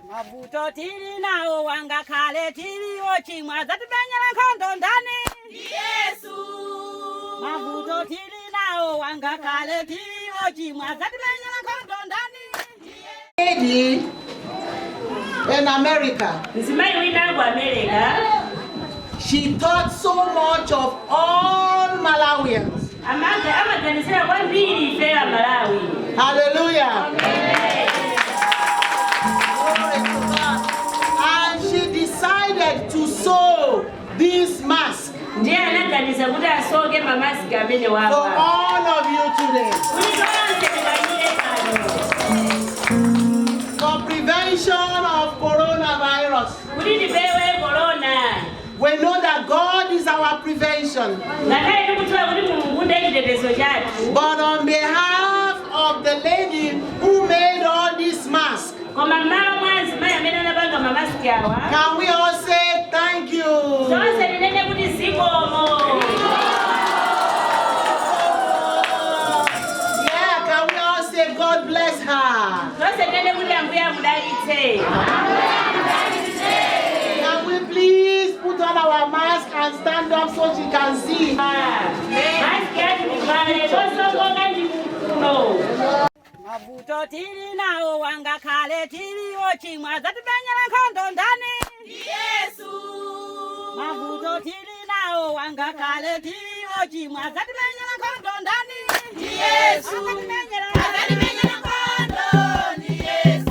Mavuto tili nao wanga kale tili ochimwa zatimenyera nkhondo ndani Yesu. Mavuto tili nao wanga kale tili ochimwa zatimenyera nkhondo ndani Lady in America. She taught so much of all Malawians. Hallelujah. And she decided to sew this mask for all of you today. For prevention of coronavirus. We know that God is our prevention. But on behalf of the lady who made all these masks, can we all say thank you? Yeah, can we all say God bless her? Can we please put on our mask and stand up so she can see? Mavuto tili nao wanga kale tili ochimwa zatimenyera nkhondo ndani Yesu. Mavuto tili nao wanga kale tili ochimwa zatimenyera nkhondo ndani Yesu. Zatimenyera nkhondo ni Yesu.